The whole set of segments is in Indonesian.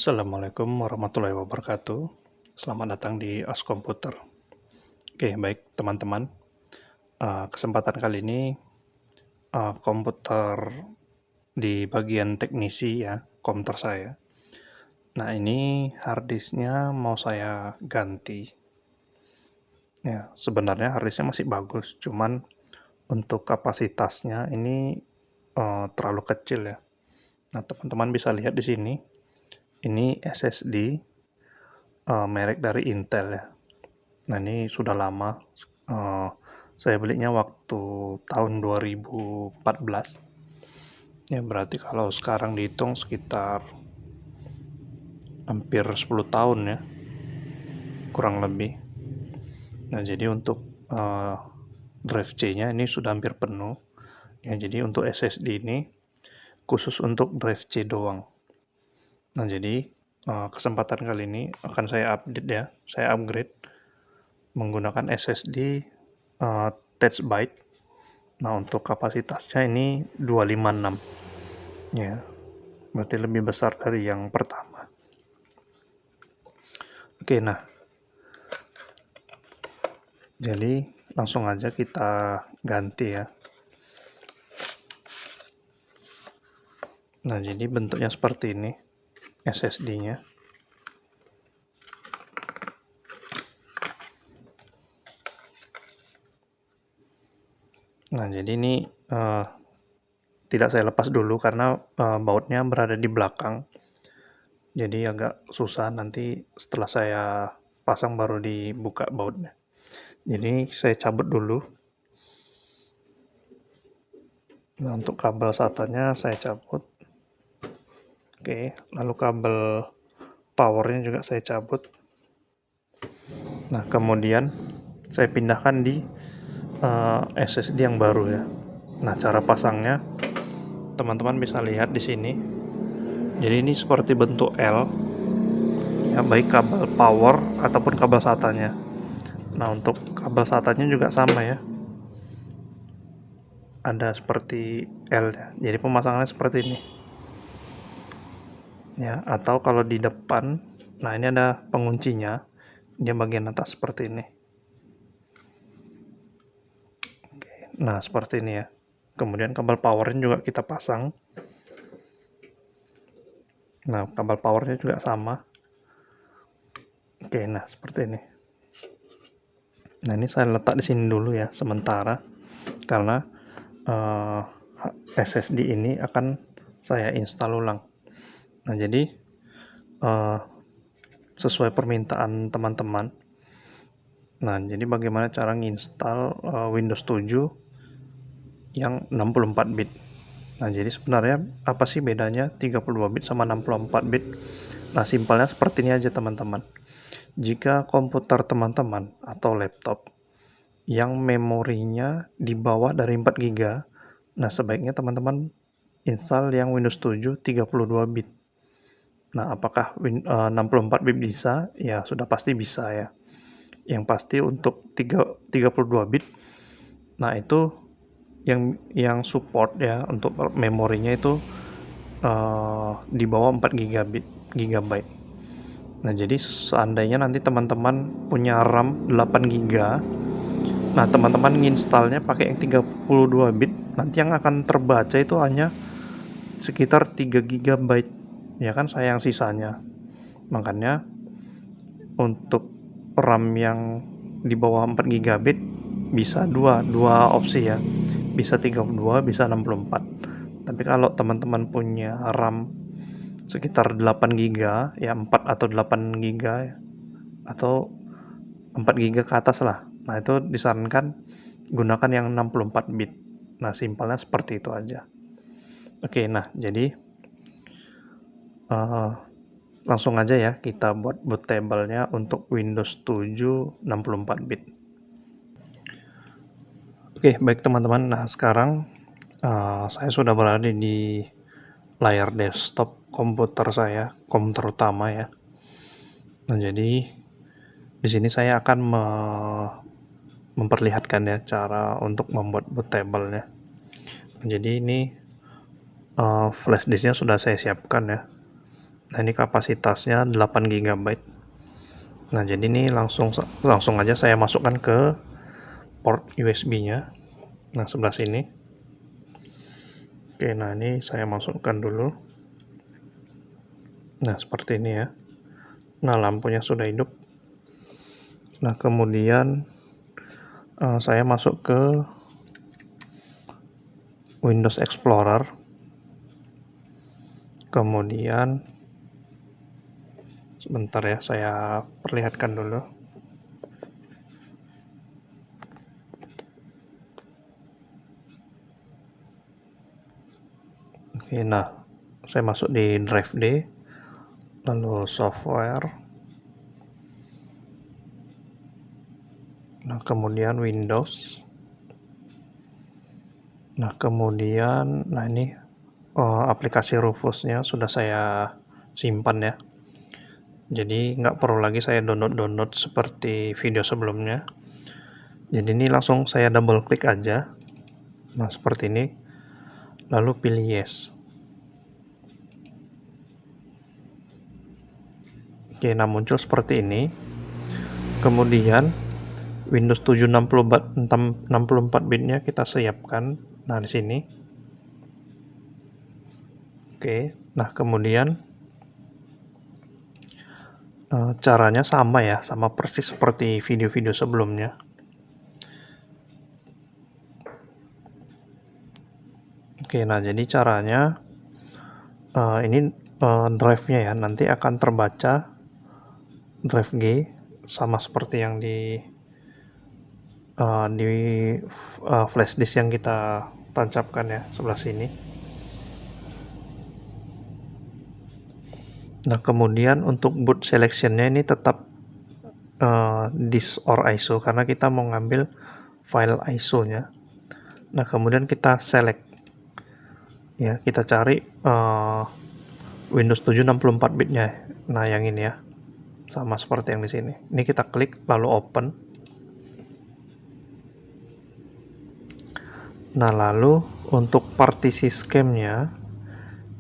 Assalamualaikum warahmatullahi wabarakatuh. Selamat datang di As Komputer. Oke, baik teman-teman. Kesempatan kali ini komputer di bagian teknisi ya, komputer saya. Nah, ini harddisknya mau saya ganti. Ya, sebenarnya harddisknya masih bagus, cuman untuk kapasitasnya ini terlalu kecil ya. Nah, teman-teman bisa lihat di sini. Ini SSD merek dari Intel ya. Nah, ini sudah lama. Eh, saya belinya waktu tahun 2014. Ya, berarti kalau sekarang dihitung sekitar hampir 10 tahun ya, kurang lebih. Nah, jadi untuk drive C-nya ini sudah hampir penuh. Ya, jadi untuk SSD ini khusus untuk drive C doang. Nah, jadi kesempatan kali ini akan saya update ya, saya upgrade menggunakan SSD Touch Byte. Nah, untuk kapasitasnya ini 256. Ya, berarti lebih besar dari yang pertama. Oke, nah. Jadi, langsung aja kita ganti ya. Nah, jadi bentuknya seperti ini SSD-nya. Nah, jadi ini tidak saya lepas dulu karena bautnya berada di belakang. Jadi agak susah nanti setelah saya pasang baru dibuka bautnya. Jadi saya cabut dulu. Nah, untuk kabel SATA-nya saya cabut. Oke, lalu kabel powernya juga saya cabut. Nah, kemudian saya pindahkan di SSD yang baru ya. Nah, cara pasangnya teman-teman bisa lihat di sini. Jadi ini seperti bentuk L, ya, baik kabel power ataupun kabel SATA-nya. Nah, untuk kabel SATA-nya juga sama ya. Ada seperti L ya. Jadi pemasangannya seperti ini. Ya, atau kalau di depan, nah ini ada penguncinya. Dia bagian atas seperti ini. Oke, nah seperti ini ya. Kemudian kabel powernya juga kita pasang. Nah, kabel powernya juga sama. Oke, nah seperti ini. Nah, ini saya letak di sini dulu ya sementara karena SSD ini akan saya install ulang. Nah, jadi sesuai permintaan teman-teman. Nah, jadi bagaimana cara nginstal Windows 7 yang 64 bit. Nah, jadi sebenarnya apa sih bedanya 32 bit sama 64 bit? Nah, simpelnya seperti ini aja teman-teman. Jika komputer teman-teman atau laptop yang memorinya di bawah dari 4 GB, nah sebaiknya teman-teman install yang Windows 7 32 bit. Nah, apakah 64 bit bisa? Ya, sudah pasti bisa ya. Yang pasti untuk 32 bit, nah itu yang support ya untuk memorinya itu di bawah 4 GB. Nah, jadi seandainya nanti teman-teman punya RAM 8 GB, nah teman-teman nginstalnya pakai yang 32 bit, nanti yang akan terbaca itu hanya sekitar 3 GB. Ya kan, sayang sisanya. Makanya untuk RAM yang di bawah 4 GB bisa dua opsi ya. Bisa 32, bisa 64. Tapi kalau teman-teman punya RAM sekitar 8 GB, ya 4 atau 8 GB atau 4 GB ke atas lah. Nah, itu disarankan gunakan yang 64 bit. Nah, simpelnya seperti itu aja. Oke, nah jadi langsung aja ya kita buat bootable-nya untuk Windows 7 64 bit. Oke, baik teman-teman. Nah, sekarang saya sudah berada di layar desktop komputer saya, komputer utama ya. Nah, jadi di sini saya akan memperlihatkan ya cara untuk membuat bootable-nya. Jadi ini flash disk-nya sudah saya siapkan ya. Nah, ini kapasitasnya 8 GB. Nah, jadi ini langsung aja saya masukkan ke port USB-nya. Nah, sebelah sini. Oke, nah ini saya masukkan dulu. Nah, seperti ini ya. Nah, lampunya sudah hidup. Nah, kemudian saya masuk ke Windows Explorer. Kemudian sebentar ya, saya perlihatkan dulu. Oke, nah saya masuk di drive D, lalu software, nah kemudian Windows, nah kemudian ini aplikasi Rufusnya sudah saya simpan ya, jadi nggak perlu lagi saya download seperti video sebelumnya. Jadi ini langsung saya double klik aja, nah seperti ini, lalu pilih yes. Oke, nah muncul seperti ini. Kemudian Windows 7 64 bitnya kita siapkan. Nah, di sini. Oke, nah kemudian caranya sama ya, sama persis seperti video-video sebelumnya. Oke, nah jadi caranya ini drive-nya ya, nanti akan terbaca drive G sama seperti yang di flash disk yang kita tancapkan ya, sebelah sini. Nah, kemudian untuk boot selection-nya ini tetap disk or ISO karena kita mau ngambil file ISO-nya. Nah, kemudian kita select ya, kita cari Windows 7 64 bitnya. Nah, yang ini ya. Sama seperti yang di sini. Ini kita klik lalu open. Nah, lalu untuk partisi scheme-nya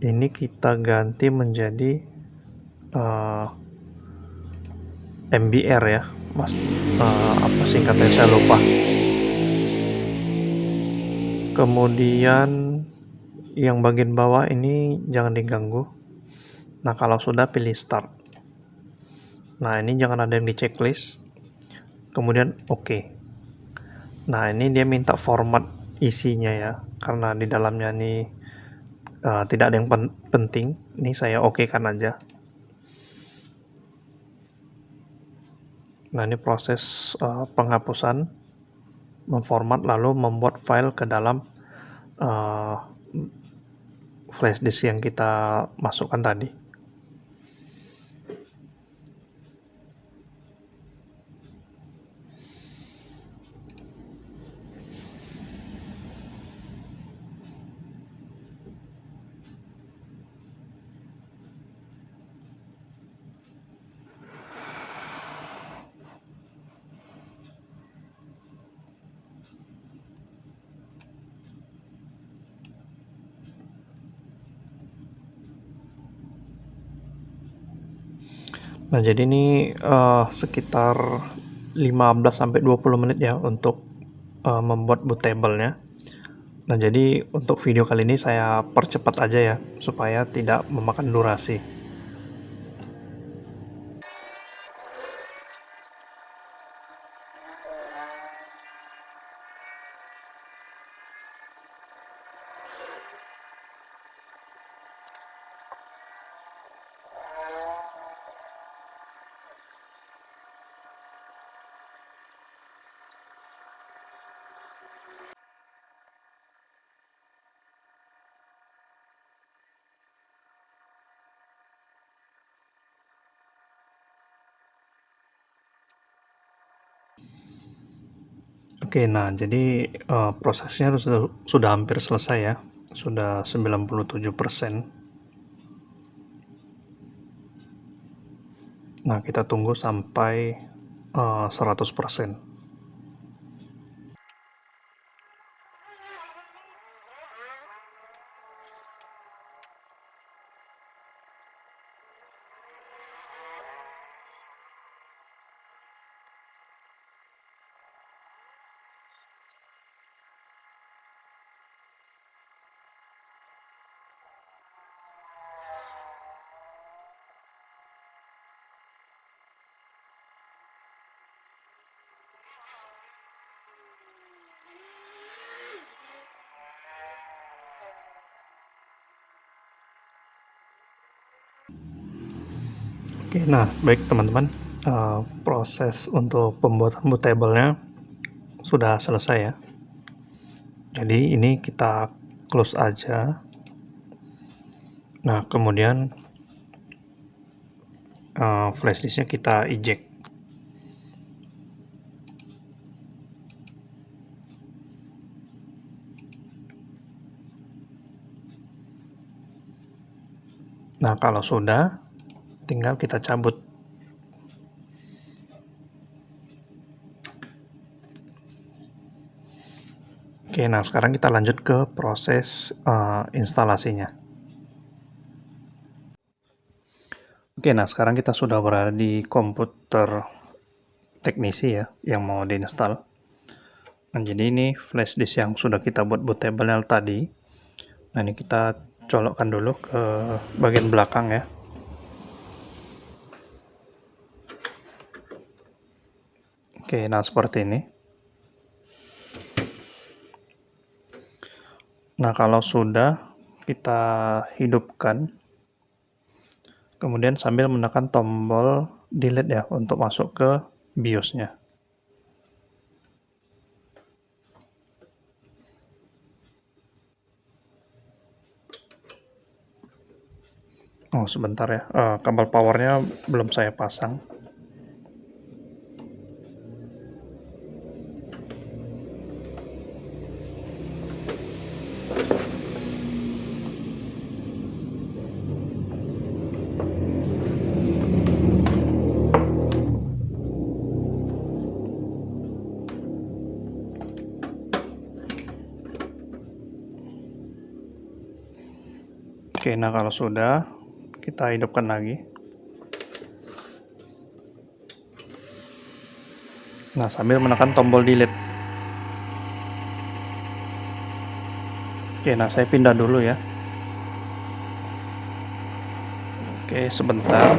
ini kita ganti menjadi MBR ya. Apa singkatnya saya lupa. Kemudian yang bagian bawah ini jangan diganggu. Nah, kalau sudah pilih start. Nah, ini jangan ada yang di checklist. Kemudian oke. Nah, ini dia minta format isinya ya. Karena di dalamnya ini tidak ada yang penting. Ini saya oke kan aja. Nah, ini proses penghapusan, memformat lalu membuat file ke dalam flash disk yang kita masukkan tadi. Nah, jadi ini sekitar 15-20 menit ya untuk membuat bootable-nya. Nah, jadi untuk video kali ini saya percepat aja ya, supaya tidak memakan durasi. Oke, nah jadi prosesnya sudah hampir selesai ya, sudah 97%. Nah, kita tunggu sampai 100%. Oke, nah baik teman-teman, proses untuk pembuatan bootable-nya sudah selesai ya. Jadi ini kita close aja. Nah kemudian flash disk-nya kita eject. Nah kalau sudah, tinggal kita cabut. Oke, nah sekarang kita lanjut ke proses instalasinya. Oke, nah sekarang kita sudah berada di komputer teknisi ya, yang mau diinstal. Nah, jadi ini flash disk yang sudah kita buat bootable tadi. Nah, ini kita colokkan dulu ke bagian belakang ya. Oke, nah seperti ini. Nah, kalau sudah, kita hidupkan. Kemudian sambil menekan tombol delete ya, untuk masuk ke BIOS-nya. Oh, sebentar ya, kabel powernya belum saya pasang. Oke, nah kalau sudah, kita hidupkan lagi. Nah, sambil menekan tombol delete. Oke, nah saya pindah dulu ya. Oke, sebentar.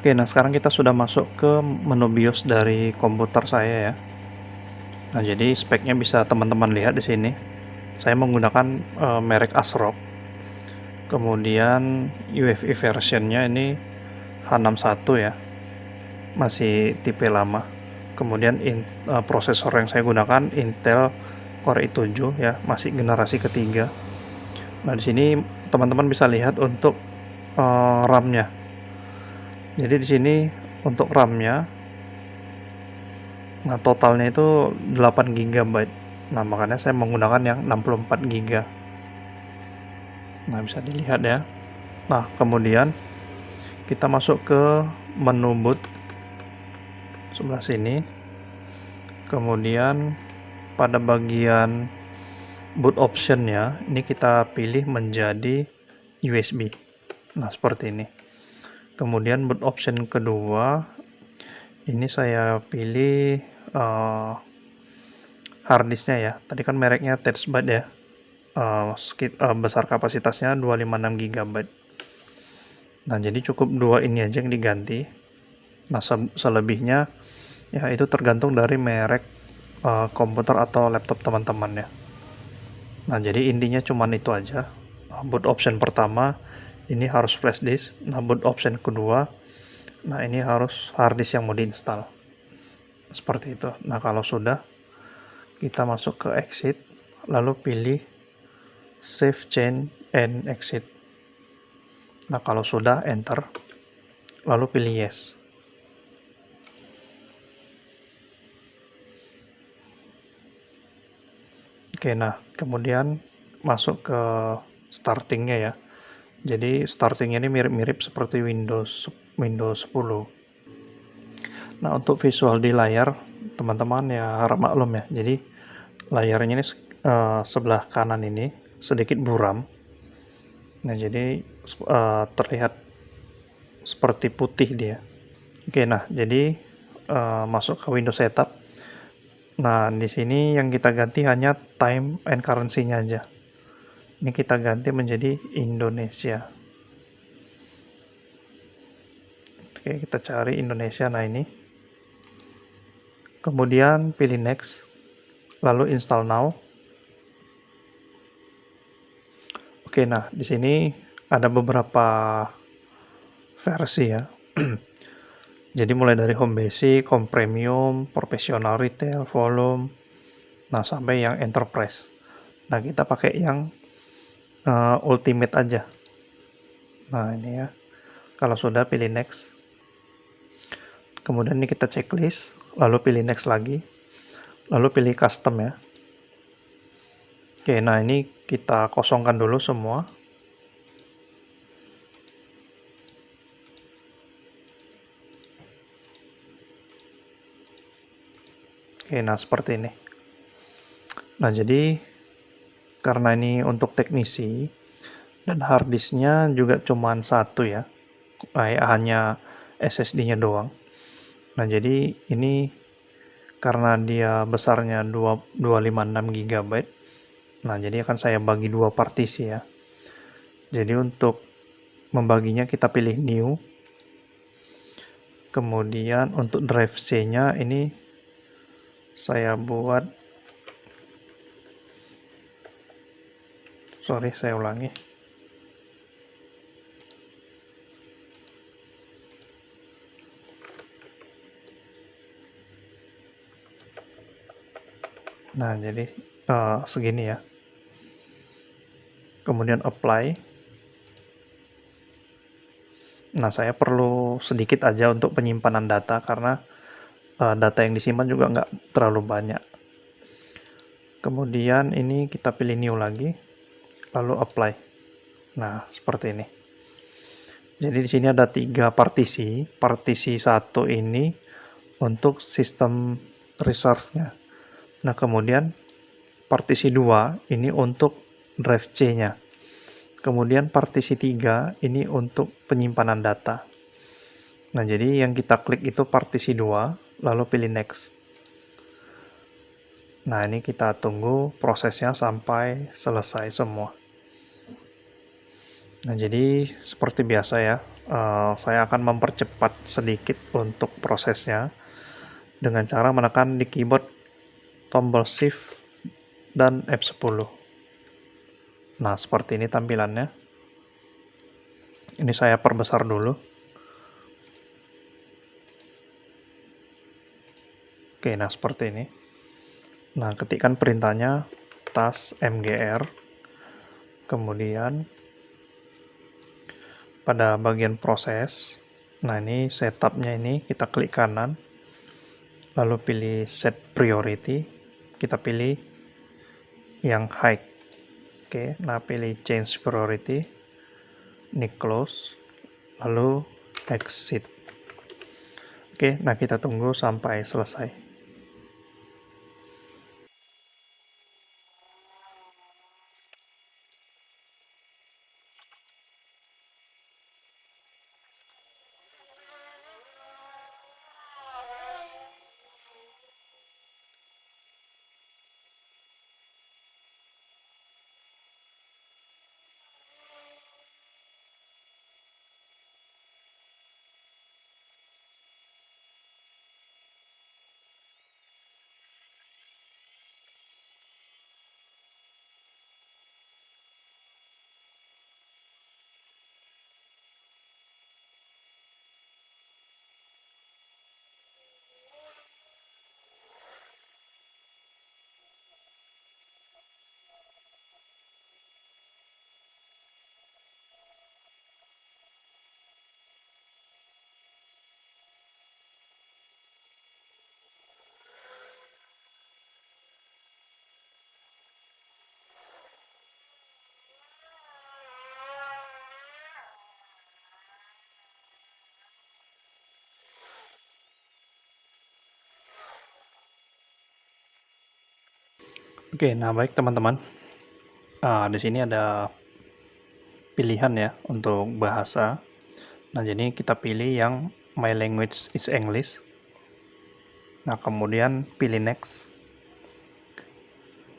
Oke, nah sekarang kita sudah masuk ke menu BIOS dari komputer saya ya. Nah, jadi speknya bisa teman-teman lihat di sini. Saya menggunakan merek ASRock. Kemudian UEFI versionnya ini H61 ya. Masih tipe lama. Kemudian prosesor yang saya gunakan Intel Core i7 ya, masih generasi ketiga. Nah, di sini teman-teman bisa lihat untuk RAM-nya. Jadi di sini untuk RAM-nya, nah totalnya itu 8 GB. Nah, makanya saya menggunakan yang 64 GB. Nah, bisa dilihat ya. Nah, kemudian kita masuk ke menu boot sebelah sini. Kemudian pada bagian boot option-nya, ini kita pilih menjadi USB. Nah, seperti ini. Kemudian boot option kedua, ini saya pilih harddisknya ya. Tadi kan mereknya Terabyte ya. Besar kapasitasnya 256 GB. Nah, jadi cukup dua ini aja yang diganti. Nah, selebihnya ya itu tergantung dari merek komputer atau laptop teman-teman ya. Nah, jadi intinya cuman itu aja. Boot option pertama ini harus flash disk. Nah, boot option kedua, nah ini harus harddisk yang mau diinstal. Seperti itu. Nah, kalau sudah, kita masuk ke exit, lalu pilih save change and exit. Nah, kalau sudah, enter, lalu pilih yes. Oke, nah kemudian masuk ke startingnya ya. Jadi startingnya ini mirip-mirip seperti Windows 10. Nah, untuk visual di layar, teman-teman ya harap maklum ya. Jadi layarnya ini sebelah kanan ini sedikit buram. Nah, jadi terlihat seperti putih dia. Oke, nah jadi masuk ke Windows Setup. Nah, di sini yang kita ganti hanya time and currency-nya aja. Ini kita ganti menjadi Indonesia. Oke, kita cari Indonesia. Nah, ini. Kemudian pilih next, lalu install now. Oke, nah di sini ada beberapa versi ya. Jadi mulai dari home basic, home premium, professional retail, volume, nah sampai yang enterprise. Nah kita pakai yang ultimate aja. Nah ini ya. Kalau sudah pilih next. Kemudian ini kita checklist, lalu pilih next lagi. Lalu pilih custom ya. Oke, nah ini kita kosongkan dulu semua. Oke, nah seperti ini. Nah jadi karena ini untuk teknisi dan harddisknya juga cuma satu ya, hanya SSD-nya doang. Nah jadi ini karena dia besarnya 256 GB, nah jadi akan saya bagi dua partisi ya. Jadi untuk membaginya kita pilih new. Kemudian untuk drive C-nya ini saya buat, saya ulangi. Nah jadi segini ya. Kemudian apply. Nah saya perlu sedikit aja untuk penyimpanan data karena data yang disimpan juga nggak terlalu banyak. Kemudian ini kita pilih new lagi, lalu apply. Nah seperti ini. Jadi di sini ada 3 partisi. Partisi 1 ini untuk sistem reserve-nya. Nah kemudian partisi 2 ini untuk drive C-nya. Kemudian partisi 3 ini untuk penyimpanan data. Nah jadi yang kita klik itu partisi 2, lalu pilih next. Nah ini kita tunggu prosesnya sampai selesai semua. Nah jadi seperti biasa ya, saya akan mempercepat sedikit untuk prosesnya dengan cara menekan di keyboard tombol shift dan F10. Nah seperti ini tampilannya. Ini saya perbesar dulu. Oke, nah seperti ini. Nah, ketikkan perintahnya task mgr. Kemudian pada bagian proses, nah ini setupnya ini kita klik kanan, lalu pilih set priority, kita pilih yang high. Oke, nah pilih change priority, ini close, lalu exit. Oke, nah kita tunggu sampai selesai. Oke, nah baik teman-teman. Di sini ada pilihan ya untuk bahasa. Nah, jadi kita pilih yang my language is English. Nah, kemudian pilih next.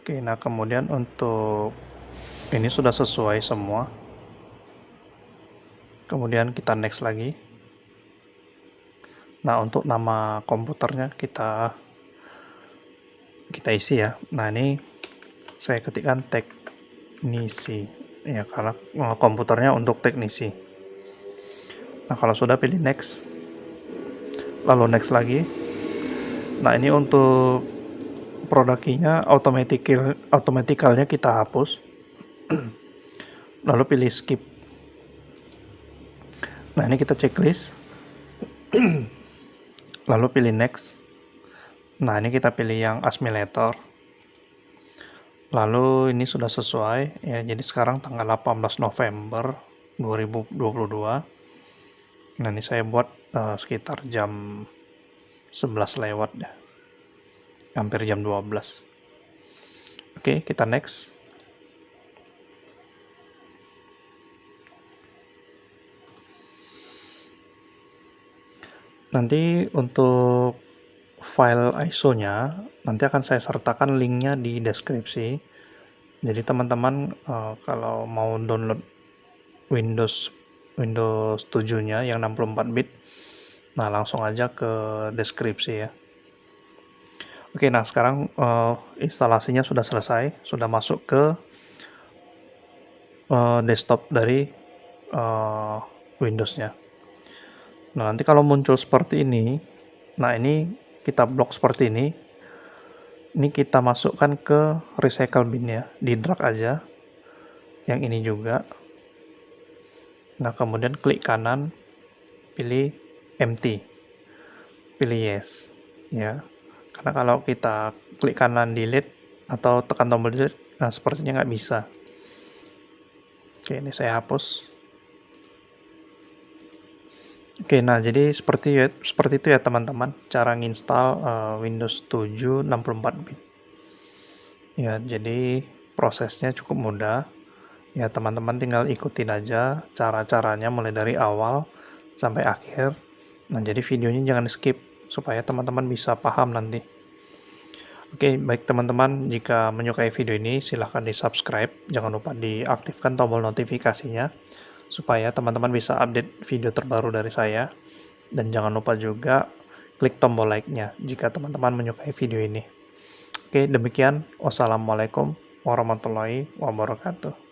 Oke, nah kemudian untuk ini sudah sesuai semua. Kemudian kita next lagi. Nah, untuk nama komputernya kita isi ya. Nah, ini saya ketikkan teknisi ya, karena komputernya untuk teknisi. Nah, kalau sudah pilih next, lalu next lagi. Nah, ini untuk produk key-nya automaticalnya kita hapus. Lalu pilih skip. Nah, ini kita checklist. Lalu pilih next. Nah, ini kita pilih yang assimilator. Lalu ini sudah sesuai ya. Jadi sekarang tanggal 18 November 2022. Nah, ini saya buat sekitar jam 11 lewat ya. Hampir jam 12. Oke, kita next. Nanti untuk file ISO-nya nanti akan saya sertakan linknya di deskripsi. Jadi teman-teman kalau mau download Windows 7-nya yang 64 bit, nah langsung aja ke deskripsi ya. Oke, nah sekarang instalasinya sudah selesai, sudah masuk ke desktop dari Windows-nya. Nah, nanti kalau muncul seperti ini, nah ini kita blok seperti ini kita masukkan ke recycle bin ya, di drag aja, yang ini juga. Nah, kemudian klik kanan, pilih empty, pilih yes, ya. Karena kalau kita klik kanan delete atau tekan tombol delete, nah sepertinya nggak bisa. Oke, ini saya hapus. Oke, nah jadi seperti itu ya teman-teman, cara nginstal Windows 7 64 bit. Ya, jadi prosesnya cukup mudah. Ya, teman-teman tinggal ikutin aja cara-caranya mulai dari awal sampai akhir. Nah, jadi videonya jangan skip supaya teman-teman bisa paham nanti. Oke, baik teman-teman, jika menyukai video ini silahkan di-subscribe, jangan lupa diaktifkan tombol notifikasinya supaya teman-teman bisa update video terbaru dari saya. Dan jangan lupa juga klik tombol like-nya jika teman-teman menyukai video ini. Oke, demikian. Wassalamualaikum warahmatullahi wabarakatuh.